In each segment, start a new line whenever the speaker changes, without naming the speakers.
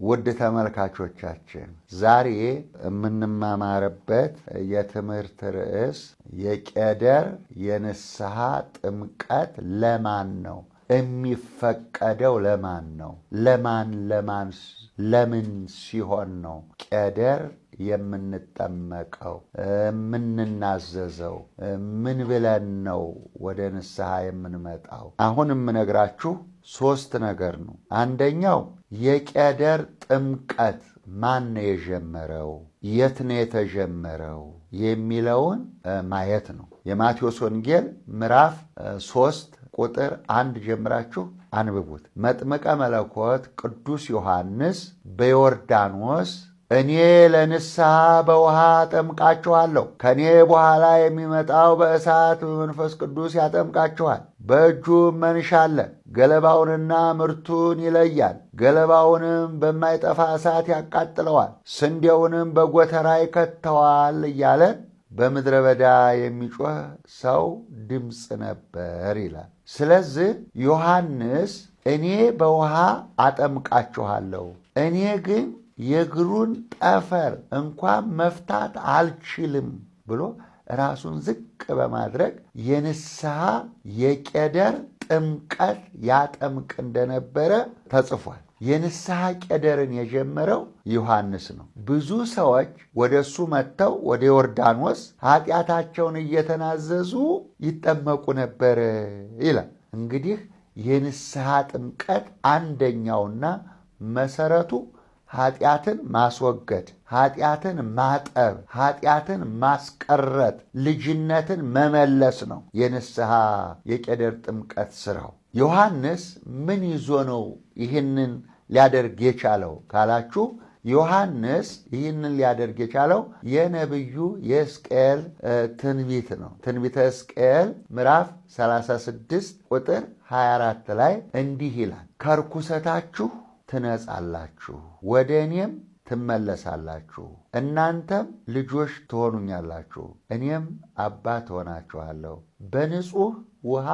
ውድ ተመልካቾቻችን ዛሬ የምንማማርበት የትምህርት ርዕስ የቄደር የንስሐ ጥምቀት ለማን ነው? የሚፈቀደው ለማን ነው? ለምን ሲሆን ነው ቄደር የምንጠመቀው? የምንናዘዘው ምን ብለን ነው ወደ ንስሐ የምንመጣው? አሁን የምነግራችሁ 3 ነገር ነው። አንደኛው የቄደር ጥምቀት ማን ነው የጀመረው? የት ነው የተጀመረው? የሚለውን ማየት ነው። የማቴዎስ ወንጌል ምዕራፍ 3 ቁጥር 1 ጀምራችሁ አንብቡት። መጥምቀ መለኮት ቅዱስ ዮሐንስ በዮርዳኖስ እኔ ለንስሐ በውሃ አጠምቃችኋለሁ፣ ከኔ በኋላ የሚመጣው በእሳት በመንፈስ ቅዱስ ያጠምቃችኋል፣ በእጁም መንሻ አለ፣ ገለባውንና ምርቱን ይለያል፣ ገለባውንም በማይጠፋ እሳት ያቃጥለዋል፣ ስንዴውንም በጎተራ ይከተዋል እያለ በምድረ በዳ የሚጮህ ሰው ድምፅ ነበር ይላል። ስለዚህ ዮሐንስ እኔ በውሃ አጠምቃችኋለሁ፣ እኔ ግን የእግሩን ጠፈር እንኳን መፍታት አልችልም ብሎ ራሱን ዝቅ በማድረግ የንስሐ የቄደር ጥምቀት ያጠምቅ እንደነበረ ተጽፏል። የንስሐ ቄደርን የጀመረው ዮሐንስ ነው። ብዙ ሰዎች ወደ እሱ መጥተው ወደ ዮርዳኖስ ኃጢአታቸውን እየተናዘዙ ይጠመቁ ነበር ይላል። እንግዲህ የንስሐ ጥምቀት አንደኛውና መሰረቱ ኃጢአትን ማስወገድ፣ ኃጢአትን ማጠብ፣ ኃጢአትን ማስቀረት፣ ልጅነትን መመለስ ነው የንስሐ የቄደር ጥምቀት ስራው። ዮሐንስ ምን ይዞ ነው ይህንን ሊያደርግ የቻለው ካላችሁ፣ ዮሐንስ ይህንን ሊያደርግ የቻለው የነቢዩ የሕዝቅኤል ትንቢት ነው። ትንቢተ ሕዝቅኤል ምዕራፍ 36 ቁጥር 24 ላይ እንዲህ ይላል፣ ከርኩሰታችሁ ትነጻላችሁ፣ ወደ እኔም ትመለሳላችሁ፣ እናንተም ልጆች ትሆኑኛላችሁ፣ እኔም አባት ሆናችኋለሁ፣ በንጹሕ ውሃ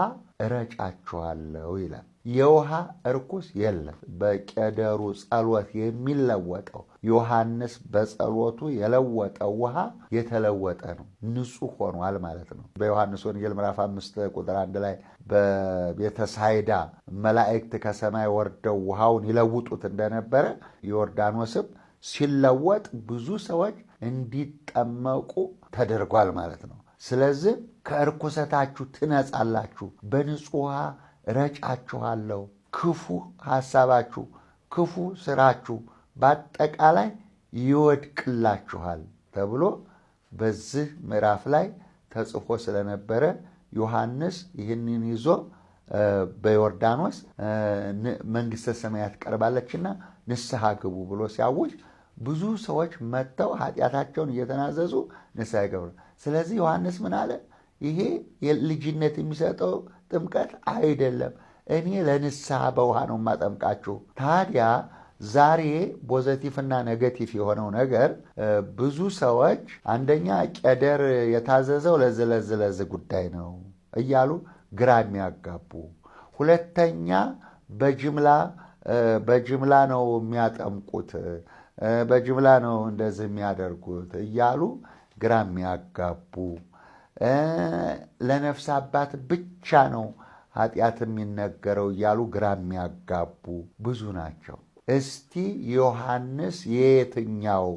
እረጫችኋለሁ ይላል። የውሃ እርኩስ የለም። በቄደሩ ጸሎት የሚለወጠው ዮሐንስ በጸሎቱ የለወጠው ውሃ የተለወጠ ነው፣ ንጹሕ ሆኗል ማለት ነው። በዮሐንስ ወንጌል ምዕራፍ 5 ቁጥር 1 ላይ በቤተሳይዳ መላእክት ከሰማይ ወርደው ውሃውን ይለውጡት እንደነበረ ዮርዳኖስም ሲለወጥ ብዙ ሰዎች እንዲጠመቁ ተደርጓል ማለት ነው። ስለዚህ ከእርኩሰታችሁ ትነጻላችሁ፣ በንጹሕ ውሃ ረጫችኋለሁ፣ ክፉ ሐሳባችሁ፣ ክፉ ስራችሁ በአጠቃላይ ይወድቅላችኋል ተብሎ በዚህ ምዕራፍ ላይ ተጽፎ ስለነበረ ዮሐንስ ይህንን ይዞ በዮርዳኖስ መንግሥተ ሰማያት ቀርባለችና ንስሐ ግቡ ብሎ ሲያውጅ ብዙ ሰዎች መጥተው ኃጢአታቸውን እየተናዘዙ ንስሐ ይገቡ። ስለዚህ ዮሐንስ ምን አለ? ይሄ ልጅነት የሚሰጠው ጥምቀት አይደለም፣ እኔ ለንስሐ በውሃ ነው የማጠምቃችሁ። ታዲያ ዛሬ ፖዘቲቭና ኔጌቲቭ የሆነው ነገር ብዙ ሰዎች አንደኛ ቄደር የታዘዘው ለዚህ ጉዳይ ነው እያሉ ግራ የሚያጋቡ፣ ሁለተኛ በጅምላ ነው የሚያጠምቁት፣ በጅምላ ነው እንደዚህ የሚያደርጉት እያሉ ግራ የሚያጋቡ፣ ለነፍስ አባት ብቻ ነው ኃጢአት የሚነገረው እያሉ ግራ የሚያጋቡ ብዙ ናቸው። እስቲ ዮሐንስ የየትኛው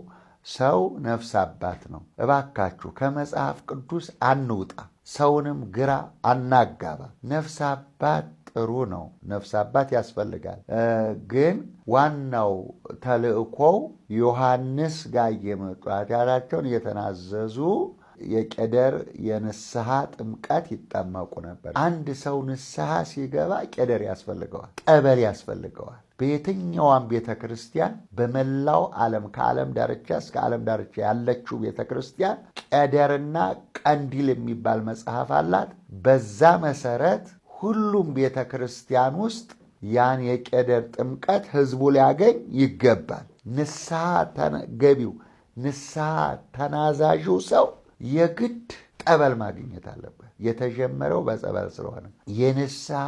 ሰው ነፍስ አባት ነው? እባካችሁ ከመጽሐፍ ቅዱስ አንውጣ፣ ሰውንም ግራ አናጋባ። ነፍስ አባት ጥሩ ነው፣ ነፍስ አባት ያስፈልጋል። ግን ዋናው ተልእኮው ዮሐንስ ጋር እየመጡ ኃጢአታቸውን እየተናዘዙ የቄደር የንስሐ ጥምቀት ይጠመቁ ነበር። አንድ ሰው ንስሐ ሲገባ ቄደር ያስፈልገዋል፣ ጠበል ያስፈልገዋል። በየትኛዋም ቤተ ክርስቲያን በመላው ዓለም ከዓለም ዳርቻ እስከ ዓለም ዳርቻ ያለችው ቤተ ክርስቲያን ቄደርና ቀንዲል የሚባል መጽሐፍ አላት። በዛ መሰረት ሁሉም ቤተ ክርስቲያን ውስጥ ያን የቄደር ጥምቀት ህዝቡ ሊያገኝ ይገባል። ንስሐ ገቢው ንስሐ ተናዛዡ ሰው የግድ ጠበል ማግኘት አለበት። የተጀመረው በጸበል ስለሆነ የንስሐ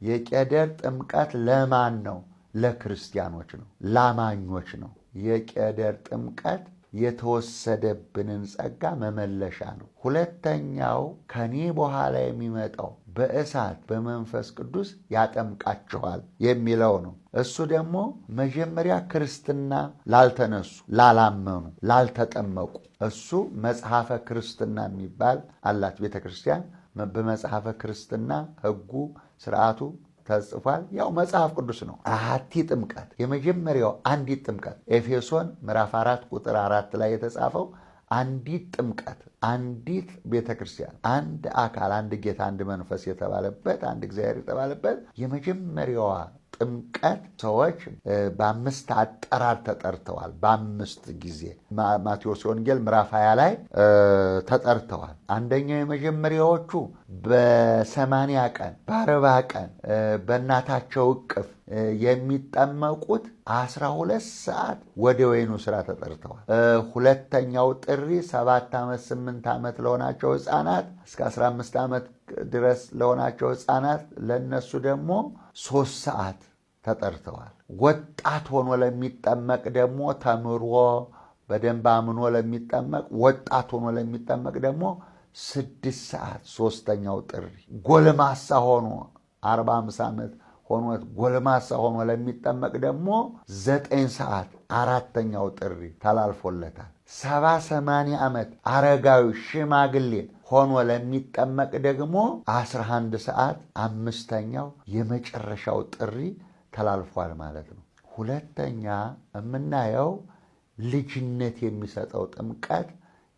የቄደር ጥምቀት ለማን ነው? ለክርስቲያኖች ነው፣ ላማኞች ነው። የቄደር ጥምቀት የተወሰደብንን ጸጋ መመለሻ ነው። ሁለተኛው ከኔ በኋላ የሚመጣው በእሳት በመንፈስ ቅዱስ ያጠምቃችኋል የሚለው ነው። እሱ ደግሞ መጀመሪያ ክርስትና ላልተነሱ፣ ላላመኑ፣ ላልተጠመቁ እሱ መጽሐፈ ክርስትና የሚባል አላት ቤተ ክርስቲያን። በመጽሐፈ ክርስትና ሕጉ ስርዓቱ ተጽፏል። ያው መጽሐፍ ቅዱስ ነው። አሐቲ ጥምቀት፣ የመጀመሪያው አንዲት ጥምቀት ኤፌሶን ምዕራፍ 4 ቁጥር 4 ላይ የተጻፈው አንዲት ጥምቀት፣ አንዲት ቤተ ክርስቲያን፣ አንድ አካል፣ አንድ ጌታ፣ አንድ መንፈስ የተባለበት፣ አንድ እግዚአብሔር የተባለበት የመጀመሪያዋ ጥምቀት ሰዎች በአምስት አጠራር ተጠርተዋል። በአምስት ጊዜ ማቴዎስ ወንጌል ምዕራፍ 20 ላይ ተጠርተዋል። አንደኛው የመጀመሪያዎቹ በ80 ቀን በ40 ቀን በእናታቸው እቅፍ የሚጠመቁት 12 ሰዓት ወደ ወይኑ ስራ ተጠርተዋል። ሁለተኛው ጥሪ 7 ዓመት 8 ዓመት ለሆናቸው ሕፃናት እስከ 15 ዓመት ድረስ ለሆናቸው ሕፃናት ለነሱ ደግሞ 3 ሰዓት ተጠርተዋል። ወጣት ሆኖ ለሚጠመቅ ደግሞ ተምሮ በደንብ አምኖ ለሚጠመቅ ወጣት ሆኖ ለሚጠመቅ ደግሞ 6 ሰዓት ሶስተኛው ጥሪ። ጎልማሳ ሆኖ 45 ዓመት ሆኖት ጎልማሳ ሆኖ ለሚጠመቅ ደግሞ 9 ሰዓት አራተኛው ጥሪ ተላልፎለታል። 70-80 ዓመት አረጋዊ ሽማግሌ ሆኖ ለሚጠመቅ ደግሞ 11 ሰዓት አምስተኛው የመጨረሻው ጥሪ ተላልፏል ማለት ነው። ሁለተኛ የምናየው ልጅነት የሚሰጠው ጥምቀት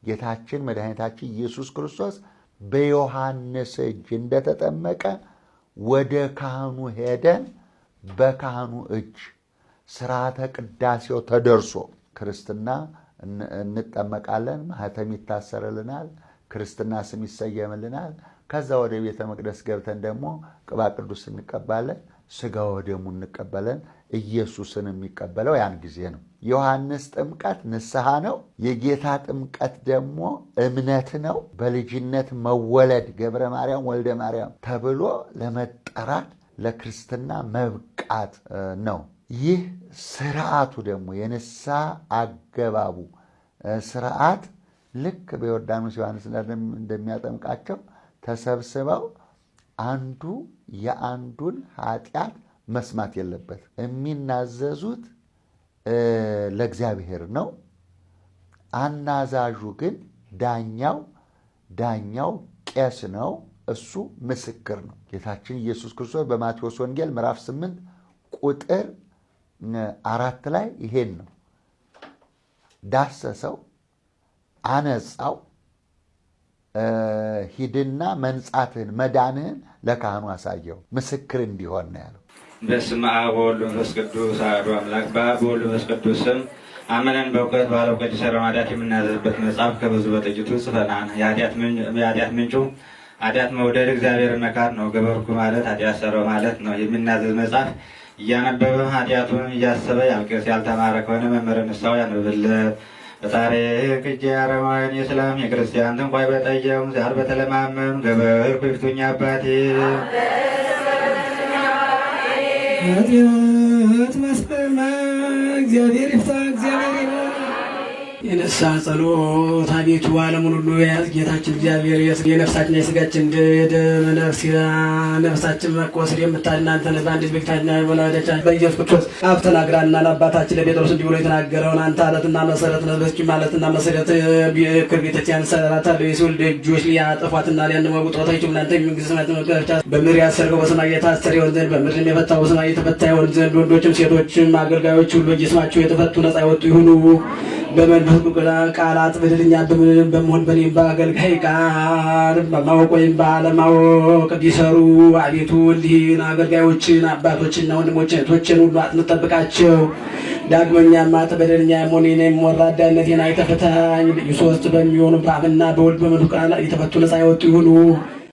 ጌታችን መድኃኒታችን ኢየሱስ ክርስቶስ በዮሐንስ እጅ እንደተጠመቀ ወደ ካህኑ ሄደን በካህኑ እጅ ስርዓተ ቅዳሴው ተደርሶ ክርስትና እንጠመቃለን። ማኅተም ይታሰርልናል። ክርስትና ስም ይሰየምልናል። ከዛ ወደ ቤተ መቅደስ ገብተን ደግሞ ቅባ ቅዱስ እንቀባለን። ሥጋ ወደሙ እንቀበለን። ኢየሱስን የሚቀበለው ያን ጊዜ ነው። ዮሐንስ ጥምቀት ንስሐ ነው። የጌታ ጥምቀት ደግሞ እምነት ነው። በልጅነት መወለድ ገብረ ማርያም ወልደ ማርያም ተብሎ ለመጠራት ለክርስትና መብቃት ነው። ይህ ስርዓቱ ደግሞ የንስሐ አገባቡ ስርዓት ልክ በዮርዳኖስ ዮሐንስ እንደሚያጠምቃቸው ተሰብስበው አንዱ የአንዱን ኃጢአት መስማት የለበት። የሚናዘዙት ለእግዚአብሔር ነው። አናዛዡ ግን ዳኛው ቄስ ነው። እሱ ምስክር ነው። ጌታችን ኢየሱስ ክርስቶስ በማቴዎስ ወንጌል ምዕራፍ 8 ቁጥር 4 ላይ ይሄን ነው ዳሰሰው፣ አነጻው፣ ሂድና መንጻትህን መዳንህን ለካህኑ አሳየው ምስክር እንዲሆን ነው ያለው።
በስመ አብ ወወልድ ወመንፈስ ቅዱስ አሐዱ አምላክ። በአብ ወወልድ ወመንፈስ ቅዱስ ስም አምነን በእውቀት ባለእውቀት የሠራነውን ኃጢአት የምናዘዝበት መጽሐፍ ከብዙ በጥቂቱ ጽፈናል። የኃጢአት ምንጩ ኃጢአት መውደድ እግዚአብሔርን መካድ ነው። ገበርኩ ማለት ኃጢአት ሠራሁ ማለት ነው። የሚናዘዝ መጽሐፍ እያነበበ ኃጢአቱን እያሰበ ያልቅስ። ያልተማረ ከሆነ መምህረ ንስሐው ያንብብለት። በጣሬ ክጄ አረማውያን የእስላም የክርስቲያን ትንኳይ በጠየሙ ዛር በተለማመኑ ገበርኩ ይፍቱኝ አባቴ ኃጢአት መስቀልና እግዚአብሔር ይፍታ። እግዚአብሔር የንስሐ ጸሎት። አቤቱ ዓለሙን ሁሉ የያዝ ጌታችን እግዚአብሔር የነፍሳችን የሥጋችን ደም ነፍሳችን መቆስል የምታድን አንተ ነህ። በአንዲት ቤታችን ወላጆቻችን በኢየሱስ ክርስቶስ አፍ ተናግራልና ለአባታችን ለጴጥሮስ እንዲህ ብሎ የተናገረውን አንተ ዓለትና መሰረት ነህ። በዚህም ዓለትና መሰረት ክር ቤተክርስቲያን እሠራታለሁ። የሲኦል ደጆች ሊያጠፏትና ሊያነዋውጧት አይችሉም። አንተ የመንግሥተ ሰማያት መክፈቻ በምድር ያሰርከው በሰማይ የታሰረ ይሆን ዘንድ በምድርም የፈታው በሰማይ የተፈታ ይሆን ዘንድ ወንዶችም ሴቶችም አገልጋዮች ሁሉ በየስማቸው የተፈቱ ነፃ የወጡ ይሁኑ። በመንፈስ ቃላት በደለኛ በመሆን በኔም በአገልጋይ ቃል በማወቅ ወይም ባለማወቅ ቢሰሩ አቤቱ እንዲህን አገልጋዮችን አባቶችና ወንድሞችን እህቶችን ሁሉ አጥንት ጠብቃቸው። ዳግመኛም አንተ በደለኛ መሆኔን ወራዳነቴን አይተህ ፍታኝ። ልዩ ሦስት በሚሆኑ በአብና በወልድ በመንፈስ ቃል የተፈቱ ነፃ የወጡ ይሁኑ።